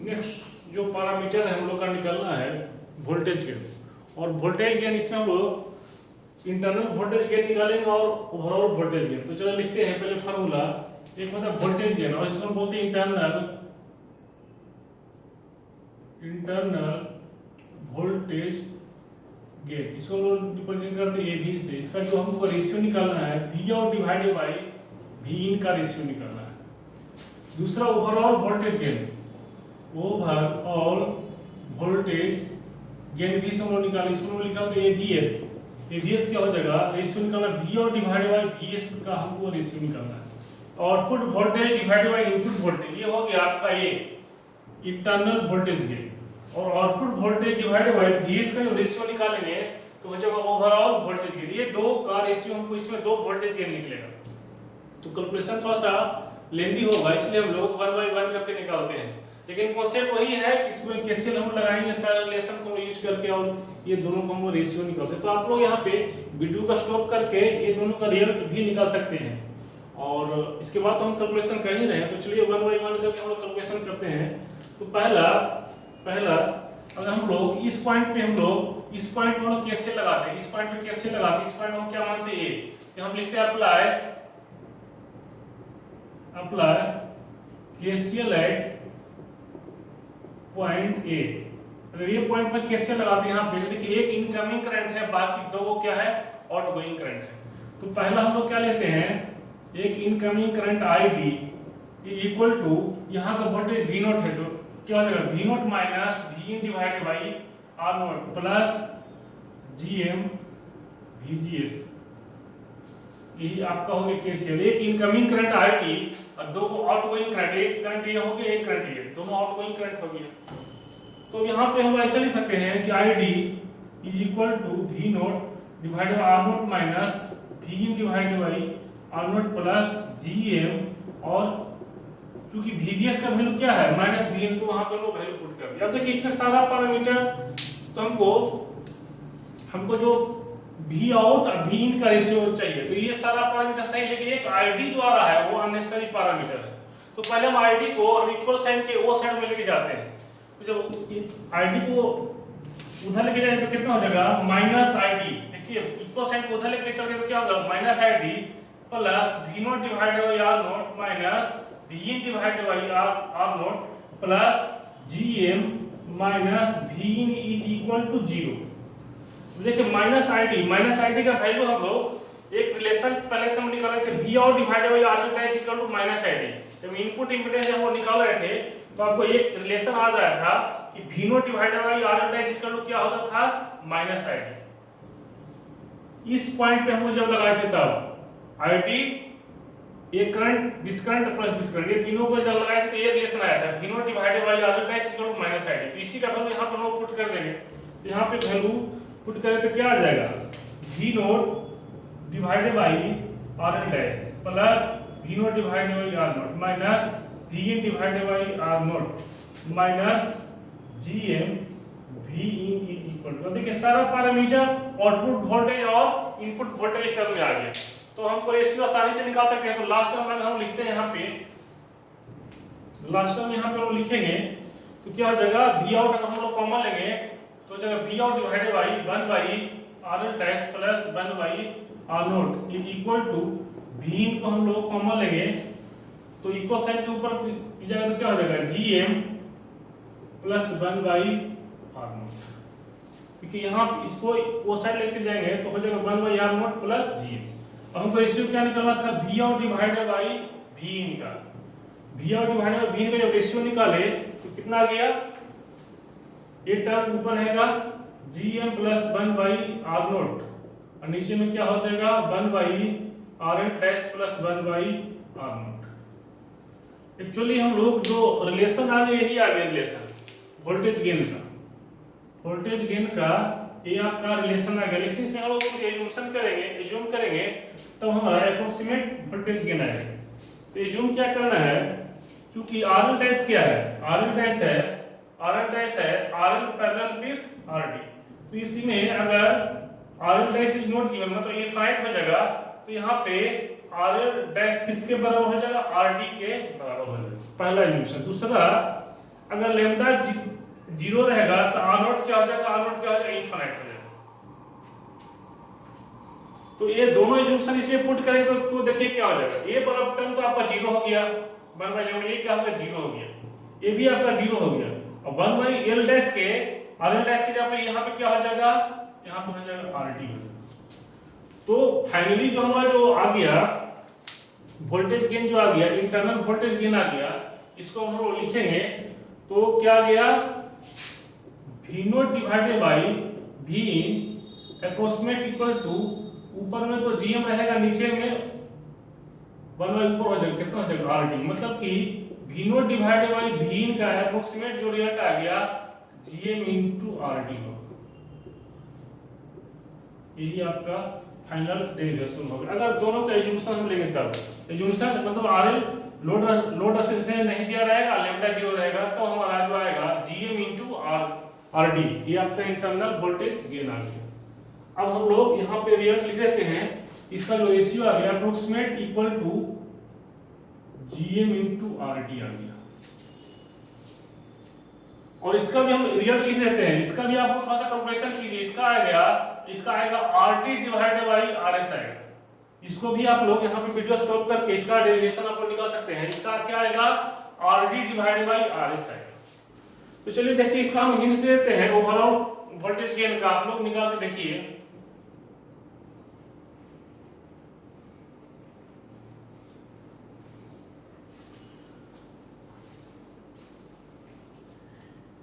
Next जो parameter है हम लोग का निकालना है वोल्टेज गेन। और वोल्टेज गेन इसमें हम लोग इंटरनल वोल्टेज गेन निकालेंगे और ओवरऑल वोल्टेज गेन। तो चलो लिखते हैं पहले फार्मूला। एक मतलब वोल्टेज गेन और इसको हम बोलते हैं इंटरनल वोल्टेज गेन। इसको लोग रिप्रेजेंट करते हैं एवी से। इसका जो हमको रेशियो निकालना है V out divided by V in का रेशियो निकालना है। दूसरा overall voltage gain, overall voltage gain भी हम लोग निकालें। इसको लोग निकालते हैं एवीएस। एवीएस क्या हो जाएगा, रेशियो निकालना V out divided by VS का हमको रेशियो निकालना है। Output voltage divided by input voltage, ये हो गया आपका ये इंटरनल वोल्टेज गेन। और output voltage divided by VS का जो रेशियो निकालेंगे तो हो जाएगा ओवरऑल वोल्टेज गेन। ये दो का रेशियो हमको, इसमें दो वोल्टेज गेन निकलेगा। तो कैलकुलेशन थोड़ा सा लेंदी होगा, इसलिए हम लोग 1 बाय 1 करके निकालते हैं। लेकिन कॉन्सेप्ट वही है कि इसमें कैसे हम लगाएंगे सारा रिलेशन को यूज करके और ये दोनों को हम रेशियो निकालते हैं। तो आप लोग यहाँ पे वीडियो का स्टॉप करके ये दोनों का रिजल्ट भी निकाल सकते हैं। और इसके बाद तो हम कैलकुलेशन कर ही रहे हैं, तो चलिए 1 बाय 1 करके हम लोग कैलकुलेशन करते हैं। तो पहला अगर हम लोग इस पॉइंट पे हम लोग इस पॉइंट को कैसे लगाते हैं, इस पॉइंट पे कैसे लगाते हैं, इस पॉइंट को क्या मानते हैं ए, हम लिखते हैं apply KCL at point A. अगर ये पॉइंट में कैसे लगाते हैं, यहाँ पे देखिए एक इनकमिंग करंट है, बाकी दो को क्या है आउटगोइंग करंट है। तो पहला हम लोग क्या लेते हैं, एक incoming current ID is equal to यहाँ का वोल्टेज वी नॉट है, तो क्या हो जाएगा V not minus V in divided by R not plus GM VGS. यही आपका हो गया केसीएल। एक इनकमिंग करंट आईडी और दो को आउटगोइंग करंट, एक करंट ये हो गया, एक करंट ये, दोनों आउटगोइंग करंट हो गया। तो यहाँ पे हम ऐसा लिख सकते हैं कि ID is equal to V not divided by R not minus V in divided by R not plus GM. और क्योंकि VGS का वैल्यू क्या है माइनस वी इन, तो वहां पे लोग वैल्यू पुट कर दिया। अब देखिए इसमें सारा पैरामीटर तो हमको जो वी आउट और वी इन का रेशियो चाहिए, तो ये सारा पैरामीटर सही है। लेकिन एक आईडी जो आ रहा है वो अननेसेसरी पैरामीटर है। तो पहले हम आईडी को हम इक्वल साइन के वो साइड में लेके जाते हैं। तो जब आईडी को उधर लेके जाएंगे तो कितना हो जाएगा माइनस आईडी। देखिए इक्वल साइन को उधर लेके चलेंगे तो क्या होगा minus ID plus V not divided by R not minus V in divided by R not plus GM minus V in is equal to 0। देखिए माइनस आईडी का वैल्यू हम लोग एक रिलेशन पहले से हम निकाल रहे थे V out divided by R L dash equal to minus ID. जब इनपुट इंपेडेंस हम वो निकाल रहे थे तो आपको एक रिलेशन आ रहा था कि V not divided by R L dash equal to क्या होता था माइनस आईडी। इस पॉइंट पे हम जब लगाए थे तब आईडी ये current this current plus this current, ये तीनों को जब लगाए थे तो ये रिलेशन आया था V not divided by R L dash equal to minus ID. तो इसी का वैल्यू यहां पर हम लोग पुट कर देंगे। तो यहां पे वैल्यू पुट करें तो क्या आ जाएगा V not divided by R L dash plus V not divided by R not minus V in divided by R not minus GM V in equal to. देखिए सारा पैरामीटर आउटपुट वोल्टेज और input voltage term में आ गया। तो हमको ratio आसानी से निकाल सकते हैं। तो लास्ट टर्म अगर हम लिखते हैं यहाँ पे, लास्ट टर्म यहाँ पे हम लिखेंगे तो क्या हो जाएगा वी आउट अगर हम लोग कॉमन लेंगे तो जगह V out divided by 1 by R L dash plus 1 by R not is equal to V in को हम लोग कॉमन लेंगे तो इक्वल साइन के ऊपर की जगह तो क्या हो जाएगा GM plus 1 by R not. क्योंकि यहाँ इसको वो साइड लेके जाएंगे तो हो जाएगा 1 by R not plus GM. अब हमको रेशियो क्या निकालना था V out divided by V in का। V out divided by V in का जब रेशियो निकाले तो कितना आ गया, ये टर्म ऊपर रहेगा GM plus 1 by R not और नीचे में क्या हो जाएगा 1 by R L dash plus 1 by R not. Actually हम लोग जो रिलेशन आ गया यही आ गया रिलेशन वोल्टेज गेन का। वोल्टेज गेन का ये आपका रिलेशन आ गया। लेकिन इसमें हम लोग एज्यूम करेंगे तब हमारा अप्रोक्सीमेट वोल्टेज गेन आएगा। तो एज्यूम क्या करना है, क्योंकि आर एल डैश क्या है, आर एल डैश है R L parallel with R D. तो इसी में अगर are L dash is not given मतलब इनफाइनाइट हो जाएगा तो यहाँ पे आर एल डैश किसके बराबर हो जाएगा आर डी के बराबर हो जाएगा, पहला एज्यूमशन। दूसरा अगर लेमडा जीरो रहेगा तो आर नॉट क्या हो जाएगा, आर नॉट क्या हो जाएगा, इनफाइनाइट हो जाएगा। तो ये दोनों इक्वेशन इसमें पुट करें तो देखिए क्या हो जाएगा, ये वाला टर्म तो आपका जीरो हो गया, 1/11, ये क्या हो गया, जीरो हो गया, ये भी आपका जीरो हो गया, और 1/l डैश के आर एल डैश के जगह पे यहाँ पे क्या हो जाएगा, यहाँ पे हो जाएगा आर टी। तो फाइनली जो हमारा जो आ गया वोल्टेज गेन जो आ गया, इंटरनल वोल्टेज गेन आ गया, इसको हम लोग लिखेंगे तो क्या आ गया, V not divided by V approximate equal to, ऊपर में तो GM रहेगा, नीचे में 1/, ऊपर हो जाएगा कितना हो जाएगा RT, मतलब कि V not divided by V का अप्रोक्सीमेट जो रिजल्ट आ गया GM into RT होगा। यही आपका फाइनल डेरिवेशन होगा। अगर दोनों का एजुम्पशन हम लेंगे तब, एजुम्पशन मतलब RL लोड रेजिस्टेंस नहीं दिया रहेगा, लैम्डा जीरो रहेगा, तो हमारा जो आएगा GM into RD, ये आपका इंटरनल वोल्टेज गेन आ गया। अब हम लोग यहाँ पे रिजल्ट लिख देते हैं, इसका जो रेशियो आ गया approximate equal to GM into RD आ गया, और इसका भी हम रिजल्ट लिख देते हैं, इसका भी आपको थोड़ा सा कैलकुलेशन कीजिए, इसका आएगा RT डिवाइडेड बाय RS आएगा। इसको भी आप लोग यहाँ पे वीडियो स्टॉप करके इसका डेरिवेशन आप लोग निकाल सकते हैं, इसका क्या आएगा, RD डिवाइडेड बाय RS आएगा। तो चलिए देखिए, इसका हम हिंट्स देते हैं, ओवरऑल वोल्टेज गेन का आप लोग निकाल के देखिए।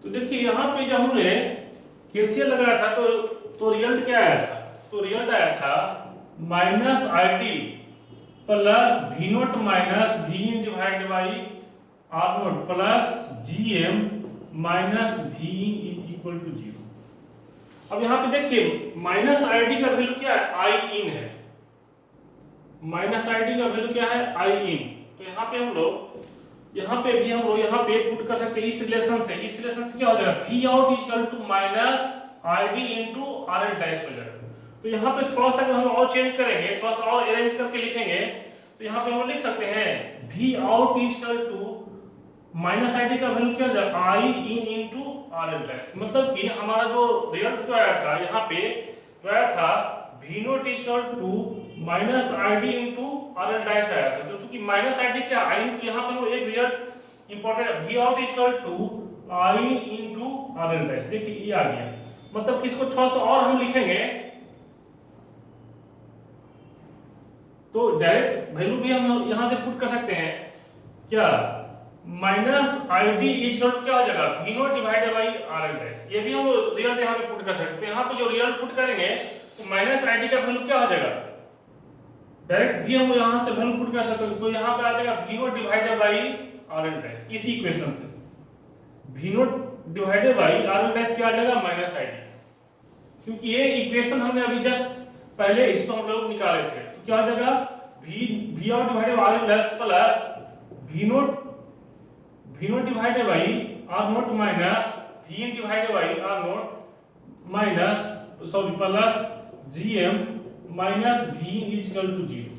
तो देखिए यहाँ पे जब हमने केसीएल लगाया था तो रिजल्ट क्या आया था, तो रिजल्ट आया था minus IT plus V not minus V in divided by R not plus GM minus V in equal to 0। अब यहाँ पे देखिए माइनस ID का वैल्यू क्या है, I इन है, माइनस ID का वैल्यू क्या है, I इन। तो यहाँ पे हम लोग यहाँ पे भी हम लोग यहाँ पे पुट कर सकते हैं इस रिलेशन से, इस रिलेशन से क्या हो जाएगा, V out equal to minus ID into RL dash हो जाएगा। तो यहाँ पे थोड़ा सा हम और चेंज करेंगे, थोड़ा सा और अरेंज करके लिखेंगे, तो यहाँ पे हम लिख सकते हैं V out equal to minus ID का वैल्यू क्या हो जाएगा, I in into RL dash, मतलब कि हमारा जो रिजल्ट जो आया था यहाँ पे जो आया था V not equal to minus ID into RL dash आया था। तो चूंकि माइनस ID क्या I, तो यहाँ पे वो एक रिजल्ट इंपॉर्टेंट है, V out equal to I into RL dash, देखिए ये आ गया, मतलब कि इसको थोड़ा सा और हम लिखेंगे तो डायरेक्ट वैल्यू भी हम यहां से पुट कर सकते हैं, क्या, माइनस ID इक्वल टू क्या हो जाएगा, V not divided by RL dash, ये भी हम रिजल्ट यहां पे पुट कर सकते हैं। यहां पे जो रिजल्ट पुट करेंगे तो माइनस ID का वैल्यू क्या हो जाएगा, डायरेक्ट भी हम यहां से वैल्यू पुट कर सकते हैं, तो यहां पे आ जाएगा V not divided by RL dash, इसी इक्वेशन से V not divided by RL dash क्या आ जाएगा, माइनस ID, क्योंकि ये इक्वेशन हमने अभी जस्ट पहले इसको हम लोग निकाले थे, तो क्या हो जाएगा V out divided by RL dash plus V not divided by R not minus V in divided by R not minus sorry plus GM minus V equal to 0।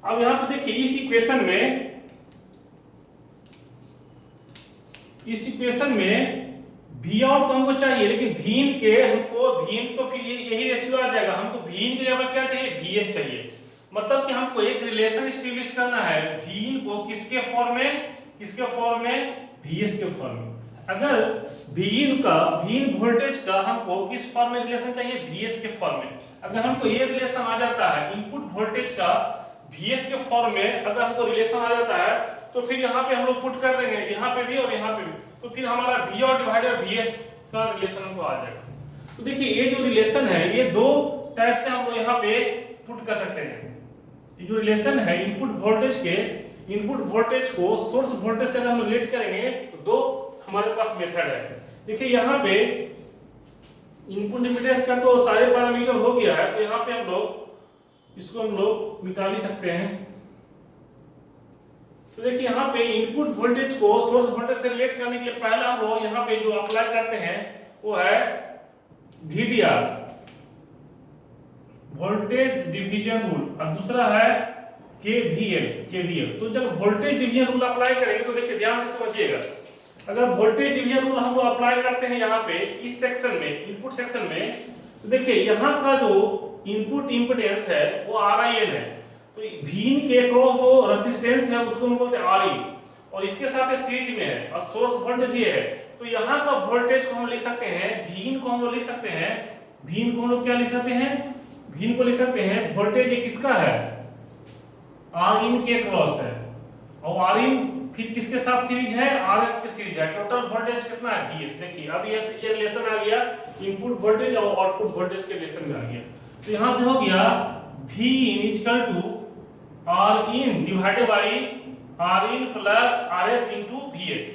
अब यहां पे देखिए इस इक्वेशन में V आउट तो हमको चाहिए, लेकिन V इन के हमको V इन तो फिर यही रेशियो आ जाएगा, हमको V इन के जगह क्या चाहिए, VS चाहिए, मतलब कि हमको एक रिलेशन एस्टैब्लिश करना है V इन को किसके फॉर्म में, VS के फॉर्म में। अगर V इन वोल्टेज का हमको किस फॉर्म में रिलेशन चाहिए, VS के फॉर्म में। अगर हमको ये रिलेशन आ जाता है इनपुट वोल्टेज का VS के फॉर्म में, अगर हमको रिलेशन आ जाता है तो फिर यहाँ पे हम लोग पुट कर देंगे, यहाँ पे भी और यहाँ पे भी, तो फिर हमारा V आउट डिवाइडेड VS का रिलेशन हमको आ जाएगा। तो देखिए ये जो रिलेशन है ये दो टाइप से हम लोग यहाँ पे पुट कर सकते हैं। ये जो रिलेशन है इनपुट वोल्टेज को सोर्स वोल्टेज से अगर हम रिलेट करेंगे तो दो हमारे पास मेथड है। देखिए यहाँ पे इनपुट इम्पीडेंस का तो सारे पैरामीटर हो गया है, तो यहाँ पे हम लोग निकाल ही सकते हैं। तो देखिए यहाँ पे इनपुट वोल्टेज को सोर्स वोल्टेज से रिलेट करने के लिए पहला हम लोग यहाँ पे जो अप्लाई करते हैं वो है VDR, वोल्टेज डिवीजन रूल, और दूसरा है केवीएल। तो जब वोल्टेज डिवीजन रूल अप्लाई करेंगे तो देखिए ध्यान से समझिएगा, अगर वोल्टेज डिवीजन रूल हम लोग अप्लाई करते हैं यहाँ पे इस सेक्शन में, इनपुट सेक्शन में, तो देखिए यहाँ का जो इनपुट इंपेडेंस है वो RIN है, तो Vin के अक्रॉस जो रेजिस्टेंस है उसको हम बोलते हैं Rin, और इसके साथ सीरीज में है और सोर्स वोल्टेज ये है, तो यहाँ का वोल्टेज को हम लिख सकते हैं, Vin को हम लोग लिख सकते हैं, Vin को हम लोग क्या लिख सकते हैं, Vin को लिख सकते हैं वोल्टेज ये किसका है, Rin के अक्रॉस है, और Rin फिर किसके साथ सीरीज है, RS के सीरीज है, टोटल वोल्टेज कितना है VS। देखिए अब ये रिलेशन आ गया इनपुट वोल्टेज और आउटपुट वोल्टेज के रिलेशन में आ गया, तो यहां से हो गया Vin equal to Rin divided by Rin plus RS into VS।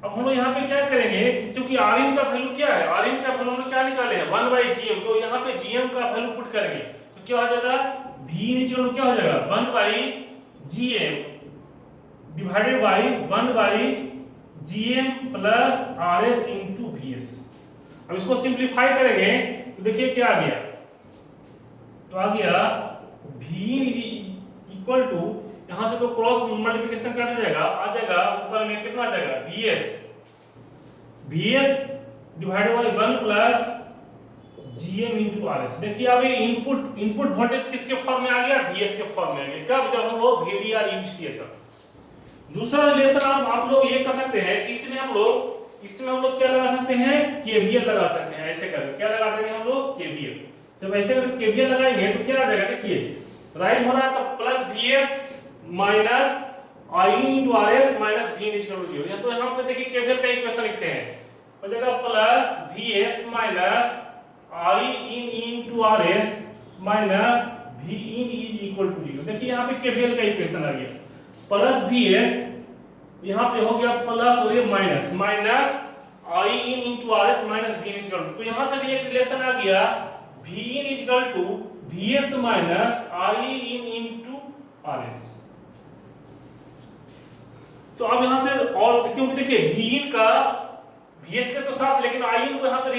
अब हम लोग यहाँ पे क्या करेंगे, क्योंकि Rin का वैल्यू क्या है, Rin का वैल्यू हम क्या निकाले हैं 1/GM, तो यहाँ पे GM का वैल्यू पुट करेंगे तो क्या हो जाएगा, Vin इक्वल क्या हो जाएगा 1/GM divided by 1/GM plus RS into VS। अब इसको सिंपलीफाई करेंगे तो देखिए क्या आ गया, तो आ गया Vin इक्वल टू, यहां से तो क्रॉस मल्टीप्लिकेशन कर जाएगा, आ जाएगा ऊपर में कितना आ जाएगा VS divided by 1 plus GM into RS। देखिए अब ये इनपुट वोल्टेज किसके फॉर्म में आ गया, VS के फॉर्म में आ गया, कब, जब हम लोग VDR यूज किए तब। दूसरा रिलेशन आप लोग ये कर सकते हैं, इसमें हम लोग क्या लगा सकते हैं, KVL लगा सकते हैं, ऐसे करके क्या लगा देंगे हम लोग KVL। जब ऐसे करके KVL लगाएंगे तो क्या आ जाएगा, देखिए राइज हो रहा है तो plus VS minus Rin into RS minus Vin equal to 0। तो यहां पे देखिए KVL का इक्वेशन लिखते हैं, हो जाएगा plus VS minus Rin into RS minus Vin equal to 0। देखिए यहां पे KVL का इक्वेशन आ गया, प्लस VS यहाँ पे हो गया प्लस और ये minus Rin into RS minus Vin equal to, तो यहाँ से भी एक रिलेशन आ गया Vin equal to VS minus Rin into RS। तो अब यहाँ से, और क्योंकि देखिए Vin का VS के तो साथ, लेकिन Rin को यहाँ पे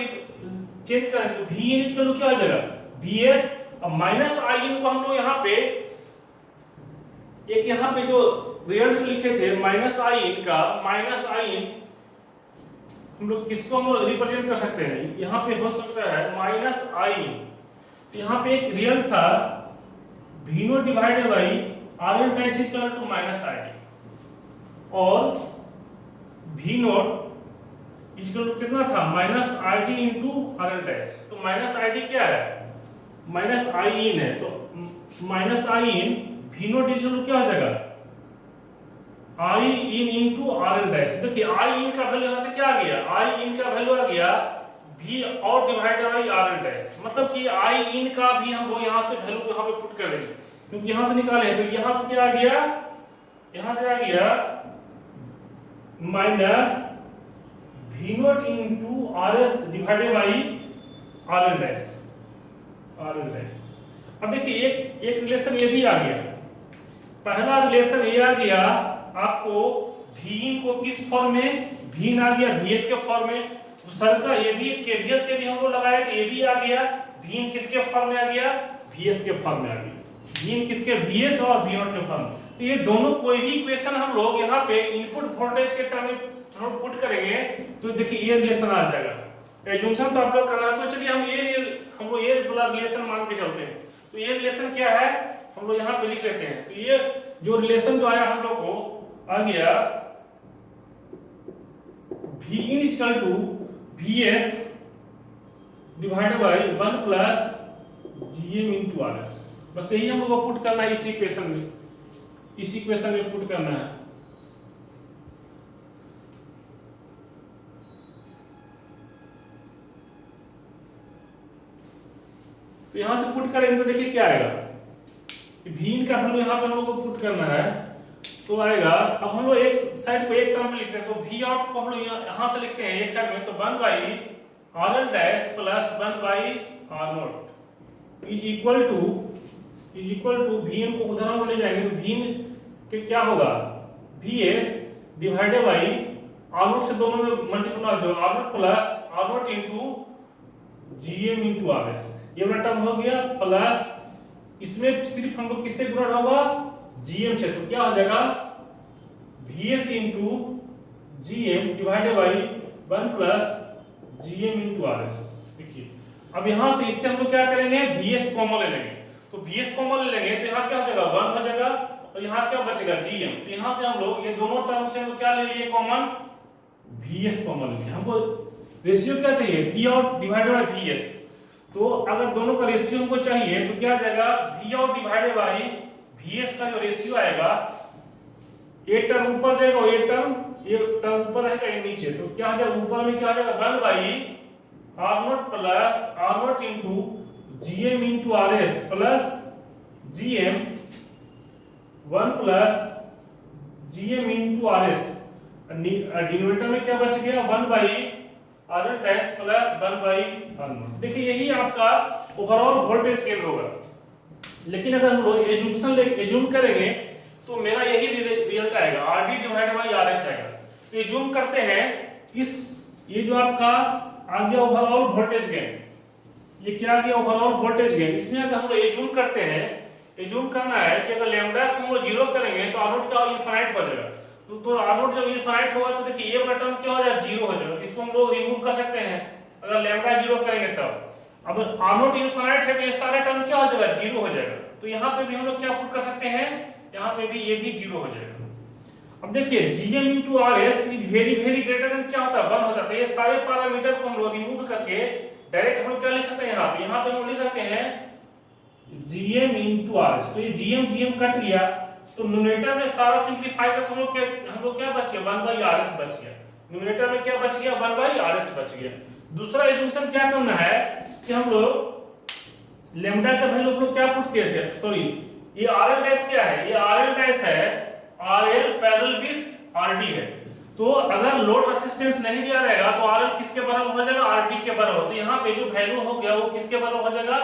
चेंज करें तो Vin इक्वल टू क्या हो जाएगा VS, अब माइनस Rin को हम लोग यहाँ पे एक यहाँ पे जो रिजल्ट लिखे थे माइनस Rin का, माइनस Rin हम लोग किसको हम लोग रिप्रेजेंट कर सकते हैं, यहाँ पे हो सकता है माइनस Rin, तो यहाँ पे एक रियल था V0 divided by RL dash equal to minus ID, और V0 इक्वल टू कितना था minus ID into RL dash, तो माइनस ID क्या है, माइनस Iin है, तो minus Iin V0 equal to क्या हो जाएगा Iin इनटू RL डैश। देखिए Iin का वैल्यू यहां से क्या आ गया, Iin का वैल्यू आ गया V और डिवाइडेड बाय RL डैश, मतलब कि Iin का भी हम लोग यहां से वैल्यू यहां पे पुट कर देंगे, क्योंकि यहां से निकाले तो यहां से क्या आ गया, यहां से आ गया minus V0 into RS divided by RL dash, RL dash. अब देखिए एक रिलेशन ये भी आ गया, पहला रिलेशन ये आ गया आपको Vin को किस फॉर्म में, Vin आ गया VS के फॉर्म में, दूसरा का ये भी KVL से भी हम लोग लगाए तो ये भी आ गया Vin किसके फॉर्म में आ गया, VS के फॉर्म में आ गया, Vin किसके VS और V0 के फॉर्म। तो ये दोनों कोई भी इक्वेशन हम लोग यहाँ पे इनपुट वोल्टेज के टर्म में हम पुट करेंगे तो देखिए ये रिलेशन आ जाएगा। एजम्पशन तो आप लोग करना है, तो चलिए हम लोग ये वाला रिलेशन मान के चलते हैं। तो ये रिलेशन क्या है हम लोग यहाँ पे लिख लेते हैं, तो ये जो रिलेशन जो आया हम लोग को आ गया Vin equal to VS divided by 1 plus GM into RS। बस यही हम लोग को पुट करना है इस इक्वेशन में पुट करना है। तो यहां से पुट करेंगे तो देखिए क्या आएगा, Vin का वैल्यू यहां पे हम लोग को पुट करना है, तो आएगा, अब हम लोग एक साइड को एक टर्म में लिखते हैं, तो V आउट को हम लोग यहां से लिखते हैं एक साइड में, तो 1 by RL dash plus 1 by R0 is equal to Vn को उधर हम ले जाएंगे तो Vn के क्या होगा VS डिवाइडेड बाई R0 से दोनों में मल्टीप्लाई हो जाएगा, R0 plus R0 into GM into RS, ये वाला टर्म हो गया, प्लस इसमें सिर्फ हमको किससे गुणा होगा, GM से, तो क्या हो जाएगा VS into GM divided by 1 plus GM into RS। देखिए अब यहां से इससे हम लोग क्या करेंगे, VS कॉमन ले लेंगे, तो VS कॉमन ले लेंगे तो यहाँ क्या हो जाएगा 1 हो जाएगा, और यहाँ क्या बचेगा GM, तो यहाँ से हम लोग ये दोनों टर्म से हम क्या ले लिए कॉमन, VS कॉमन ले लिए। हमको रेशियो क्या चाहिए, V out divided bye VS, तो अगर दोनों का रेशियो हमको चाहिए तो क्या आ जाएगा V out divided bye VS का जो रेशियो आएगा, ये टर्म ऊपर जाएगा, ये टर्म ऊपर रहेगा, ये नीचे, तो क्या आ जाएगा ऊपर में क्या आ जाएगा 1 by R0 plus R0 into GM into RS plus GM 1 plus GM into RS, denominator में क्या बच गया 1 by RS dash plus 1 by R0। देखिए यही आपका ओवरऑल वोल्टेज गेन होगा, लेकिन अगर हम लोग एज्यूम करेंगे तो मेरा यही रिजल्ट आएगा, RD डिवाइडेड बाई RS आएगा। तो एज्यूम करते हैं इस, ये जो आपका आ गया ओवरऑल वोल्टेज गेन, ये क्या आ गया ओवरऑल वोल्टेज गेन, इसमें अगर हम लोग एज्यूम करते हैं, एज्यूम करना है कि अगर लैम्डा को हम लोग 0 करेंगे तो R0 क्या इनफाइनाइट हो जाएगा, तो R0 जब इनफाइनाइट होगा तो देखिए ये वाला टर्म क्या हो जाएगा 0 हो जाएगा, इसको हम लोग रिमूव कर सकते हैं अगर लैम्डा 0 करेंगे तब। अब R0 इनफाइनाइट है तो ये सारा टर्म क्या हो जाएगा 0 हो जाएगा, तो यहाँ पे भी हम लोग क्या पुट कर सकते हैं, यहाँ पे भी ये भी 0 हो जाएगा। अब देखिए GM into RS is very very greater than क्या होता है 1 हो जाता है, ये सारे पैरामीटर को हम लोग रिमूव करके डायरेक्ट हम लोग क्या लिख सकते हैं, यहाँ पे हम लिख सकते हैं GM into RS, तो ये GM कट गया, तो न्यूमरेटर में सारा सिंपलीफाई करके हम लोग क्या बच गया 1 बाई RS बच गया, न्यूमरेटर में क्या बच गया 1 बाई RS बच गया। दूसरा एजुकेशन क्या करना है कि हम लोग लैम्डा का वैल्यू हम लोग क्या पुट किए थे, सॉरी ये RL डैश क्या है, ये RL डैश है RL पैरेलल विद RD है, तो अगर लोड रेजिस्टेंस नहीं दिया रहेगा तो RL किसके बराबर हो जाएगा, RD के बराबर, तो यहाँ पे जो वैल्यू हो गया वो किसके बराबर हो जाएगा,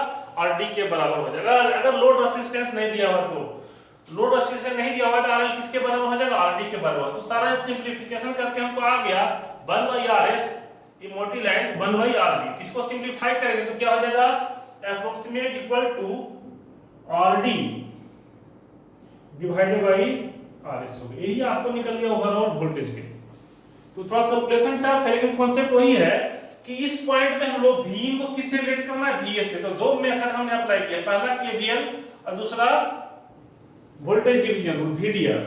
RD के बराबर हो जाएगा। अगर लोड रेजिस्टेंस नहीं दिया हुआ तो लोड रेजिस्टेंस नहीं दिया हुआ तो RL किसके बराबर हो जाएगा, RD के बराबर, तो सारा सिंपलीफिकेशन करके हमको आ गया 1 बाई RS, ये मोटी लाइन 1 बाई RD, इसको सिंपलीफाई करेंगे तो क्या हो जाएगा approximate equal to RD divided by RS हो गया, यही आपको निकल गया ओवरऑल वोल्टेज गेन। तो थोड़ा कैलकुलेशन टफ है लेकिन कॉन्सेप्ट वही है कि इस पॉइंट पे हम लोग V को किससे रिलेट करना है, VS से, तो दो मेथड हमने अप्लाई किया, पहला KVL और दूसरा वोल्टेज डिवीजन रूल VDR।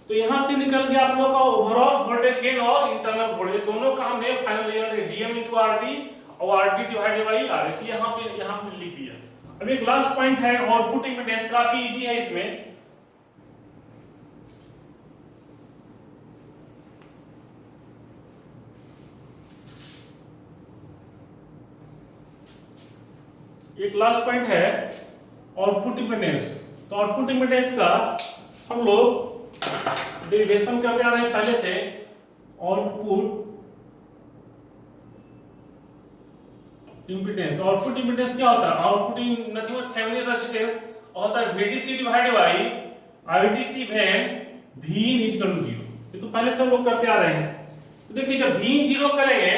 तो यहां से निकल गया आप लोग का ओवरऑल वोल्टेज गेन और इंटरनल वोल्टेज, दोनों का हमने final result GM into RD और RD डिवाइडेड बाई RS यहां पे लिख दिया। अब एक लास्ट पॉइंट है आउटपुट इंपेडेंस, काफी इजी है इसमें, एक लास्ट पॉइंट है आउटपुट इंपेडेंस। तो आउटपुट इंपेडेंस का हम लोग डेरिवेशन करते आ रहे हैं पहले से, आउटपुट इंपेडेंस क्या होता है, output nothing but Thevenin resistance होता है VDC divided by IDC when V is equal to 0, ये तो पहले से हम लोग करते आ रहे हैं। तो देखिए जब V 0 करेंगे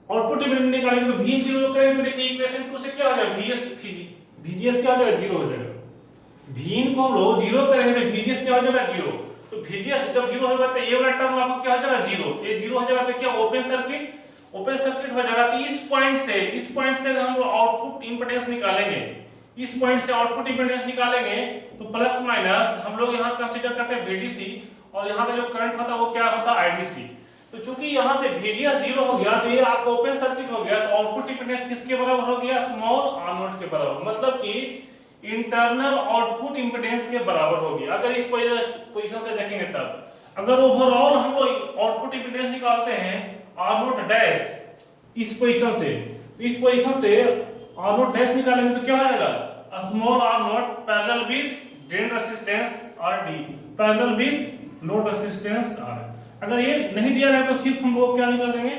आउटपुट इंपेडेंस निकालेंगे तो V 0 करेंगे तो देखिए इक्वेशन 2 से क्या हो जाएगा VGS क्या हो जाएगा 0 हो जाएगा, V को हम लोग 0 करेंगे तो VGS क्या हो जाएगा 0, तो VGS जब 0 होगा तो ये वाला टर्म आपको क्या हो जाएगा 0, तो ये 0 हो जाएगा तो क्या ओपन सर्किट हो जाएगा। तो इस पॉइंट से हम लोग आउटपुट इंपेडेंस निकालेंगे, इस पॉइंट से आउटपुट इंपेडेंस निकालेंगे तो प्लस माइनस हम लोग यहां कंसीडर करते हैं VDC और यहां का जो करंट होता है वो क्या होता है IDC। तो चूंकि यहां से VGS 0 हो गया तो ये आपका ओपन सर्किट हो गया, तो आउटपुट इंपेडेंस किसके बराबर हो गया, स्मॉल R0 के बराबर, मतलब कि इंटरनल आउटपुट इंपेडेंस के बराबर हो गया। अगर इस पोजीशन से देखेंगे तब, अगर ओवरऑल हम लोग आउटपुट इंपेडेंस निकालते हैं R0 डैश इस पोजीशन से R0 डैश निकालेंगे तो क्या हो जाएगा small R0 parallel with drain resistance RD parallel with load resistance R। अगर ये नहीं दिया है तो सिर्फ हम लोग क्या निकाल देंगे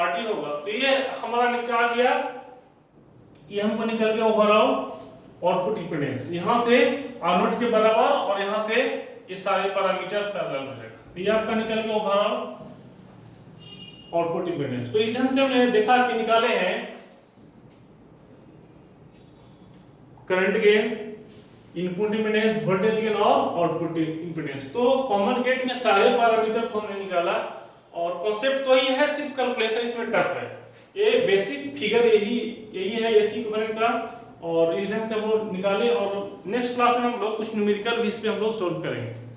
RD होगा। तो ये हमारा निकल गया, ये हमको निकल गया ओवरऑल आउटपुट इंपेडेंस, यहां से R0 के बराबर और यहां से ये सारे पैरामीटर पैरेलल हो जाएगा। तो ये आपका निकल गया ओवरऑल आउटपुट इंपीडेंस। तो इस ढंग से हमने देखा कि निकाले हैं current gain, input impedance, voltage gain और आउटपुट इंपीडेंस। तो कॉमन गेट में सारे पैरामीटर को हमने निकाला और कॉन्सेप्ट तो ही है, सिर्फ कैलकुलेशन इसमें टफ है। ये बेसिक फिगर यही है एसी इक्विवेलेंट का, और इस ढंग से हम लोग निकाले। और नेक्स्ट क्लास में हम लोग कुछ न्यूमेरिकल भी इस पे हम लोग सॉल्व करेंगे।